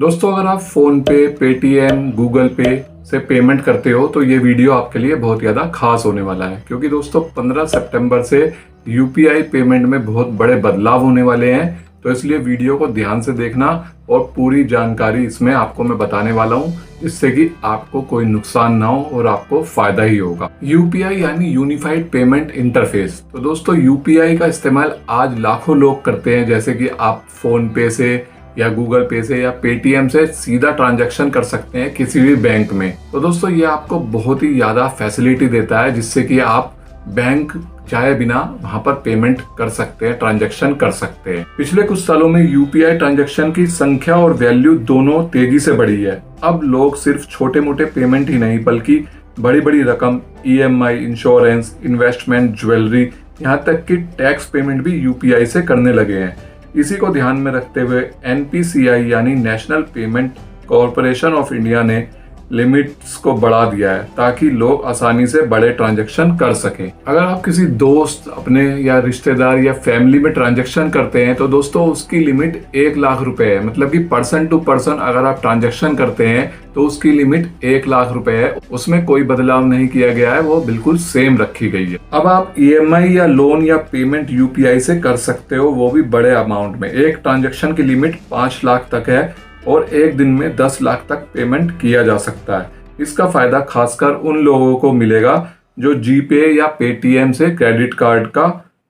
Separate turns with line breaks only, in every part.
दोस्तों, अगर आप फोन पे, पेटीएम, गूगल पे से पेमेंट करते हो तो ये वीडियो आपके लिए बहुत ज़्यादा खास होने वाला है, क्योंकि दोस्तों 15 सितंबर से यूपीआई पेमेंट में बहुत बड़े बदलाव होने वाले हैं। तो इसलिए वीडियो को ध्यान से देखना और पूरी जानकारी इसमें आपको मैं बताने वाला हूँ, जिससे कि आपको कोई नुकसान ना हो और आपको फायदा ही होगा। यूपीआई यानी यूनिफाइड पेमेंट इंटरफेस। तो दोस्तों, यूपीआई का इस्तेमाल आज लाखों लोग करते हैं, जैसे कि आप फोन पे से या गूगल पे से या पेटीएम से सीधा ट्रांजैक्शन कर सकते हैं किसी भी बैंक में। तो दोस्तों, ये आपको बहुत ही ज्यादा फैसिलिटी देता है, जिससे कि आप बैंक चाहे बिना वहां पर पेमेंट कर सकते हैं, ट्रांजैक्शन कर सकते हैं। पिछले कुछ सालों में यूपीआई ट्रांजैक्शन की संख्या और वैल्यू दोनों तेजी से बढ़ी है। अब लोग सिर्फ छोटे मोटे पेमेंट ही नहीं बल्कि बड़ी बड़ी रकम, ईएमआई, इंश्योरेंस, इन्वेस्टमेंट, ज्वेलरी, यहाँ तक कि टैक्स पेमेंट भी यूपीआई से करने लगे हैं। इसी को ध्यान में रखते हुए एनपीसीआई यानी national payment corporation of India ने लिमिट्स को बढ़ा दिया है, ताकि लोग आसानी से बड़े ट्रांजैक्शन कर सकें। अगर आप किसी दोस्त, अपने या रिश्तेदार या फैमिली में ट्रांजैक्शन करते हैं तो दोस्तों उसकी लिमिट 1 लाख रुपए है। मतलब कि पर्सन टू पर्सन अगर आप ट्रांजैक्शन करते हैं तो उसकी लिमिट 1 लाख रुपए है। उसमें कोई बदलाव नहीं किया गया है, वो बिल्कुल सेम रखी गई है। अब आप ईएमआई या लोन या पेमेंट यूपीआई से कर सकते हो, वो भी बड़े अमाउंट में। एक ट्रांजैक्शन की लिमिट 5 लाख तक है और एक दिन में 10 लाख तक पेमेंट किया जा सकता है। इसका फायदा खासकर उन लोगों को मिलेगा जो जीपे या पेटीएम से क्रेडिट कार्ड का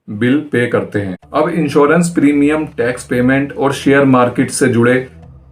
बिल पे करते हैं। अब इंश्योरेंस प्रीमियम, टैक्स पेमेंट और शेयर मार्केट से जुड़े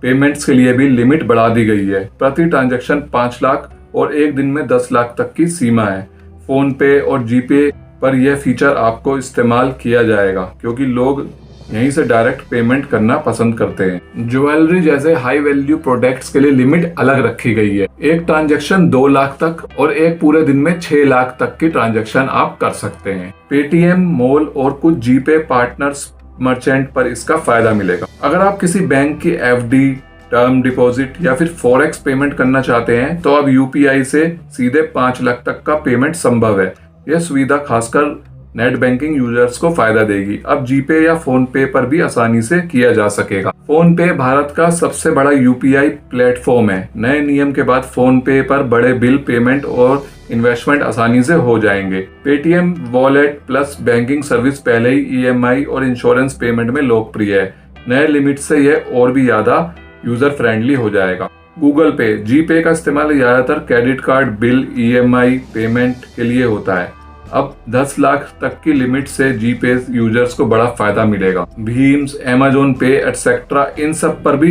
पेमेंट्स के लिए भी लिमिट बढ़ा दी गई है। प्रति ट्रांजैक्शन 5 लाख और एक दिन में 10 लाख तक की सीमा है। फोन पे और जीपे पर यह फीचर आपको इस्तेमाल किया जाएगा, क्योंकि लोग यहीं से डायरेक्ट पेमेंट करना पसंद करते हैं। ज्वेलरी जैसे हाई वैल्यू प्रोडक्ट्स के लिए लिमिट अलग रखी गई है। एक ट्रांजैक्शन 2 लाख तक और एक पूरे दिन में 6 लाख तक की ट्रांजैक्शन आप कर सकते हैं। पेटीएम, मॉल और कुछ जीपे पार्टनर्स मर्चेंट पर इसका फायदा मिलेगा। अगर आप किसी बैंक की एफडी, टर्म डिपॉजिट या फिर फॉरेक्स पेमेंट करना चाहते हैं तो अब यूपीआई से सीधे 5 लाख तक का पेमेंट संभव है। यह सुविधा खासकर नेट बैंकिंग यूजर्स को फायदा देगी। अब जीपे या फोन पे पर भी आसानी से किया जा सकेगा। फोन पे भारत का सबसे बड़ा यूपीआई प्लेटफॉर्म है। नए नियम के बाद फोन पे पर बड़े बिल पेमेंट और इन्वेस्टमेंट आसानी से हो जाएंगे। Paytm wallet plus banking service पहले ही ईएमआई और इंश्योरेंस पेमेंट में लोकप्रिय है। नए लिमिट से यह और भी ज्यादा यूजर फ्रेंडली हो जाएगा। गूगल पे, जीपे का इस्तेमाल ज्यादातर credit card, bill, EMI payment के लिए होता है। अब 10 लाख तक की लिमिट से जीपे यूजर्स को बड़ा फायदा मिलेगा। भीम्स, अमेज़न पे एटसेट्रा, इन सब पर भी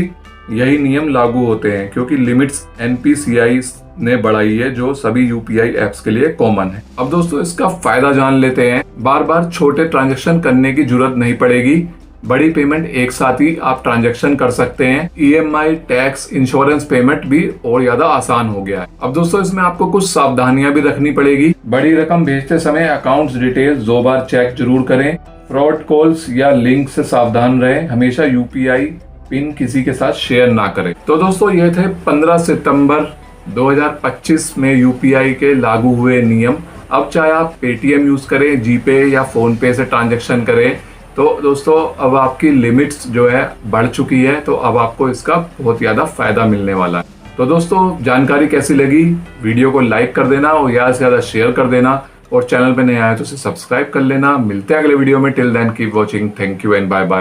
यही नियम लागू होते हैं, क्योंकि लिमिट्स एनपीसीआई ने बढ़ाई है, जो सभी यूपीआई एप्स के लिए कॉमन है। अब दोस्तों, इसका फायदा जान लेते हैं। बार बार छोटे ट्रांजैक्शन करने की जरूरत नहीं पड़ेगी। बड़ी पेमेंट एक साथ ही आप ट्रांजैक्शन कर सकते हैं। ईएमआई, टैक्स, इंश्योरेंस पेमेंट भी और ज्यादा आसान हो गया है। अब दोस्तों, इसमें आपको कुछ सावधानियां भी रखनी पड़ेगी। बड़ी रकम भेजते समय अकाउंट्स डिटेल्स 2 बार चेक जरूर करें। फ्रॉड कॉल्स या लिंक से सावधान रहें। हमेशा यूपीआई पिन किसी के साथ शेयर ना करें। तो दोस्तों, ये थे 15 सितंबर 2025 में यूपीआई के लागू हुए नियम। अब चाहे आप पेटीएम यूज करें, जीपे या फोन पे से ट्रांजेक्शन करें, तो दोस्तों अब आपकी लिमिट्स जो है बढ़ चुकी है, तो अब आपको इसका बहुत ज्यादा फायदा मिलने वाला है। तो दोस्तों, जानकारी कैसी लगी? वीडियो को लाइक कर देना और ज्यादा से ज्यादा शेयर कर देना, और चैनल पे नए आए तो उसे सब्सक्राइब कर लेना। मिलते हैं अगले वीडियो में। Till then keep watching. Thank you and bye bye.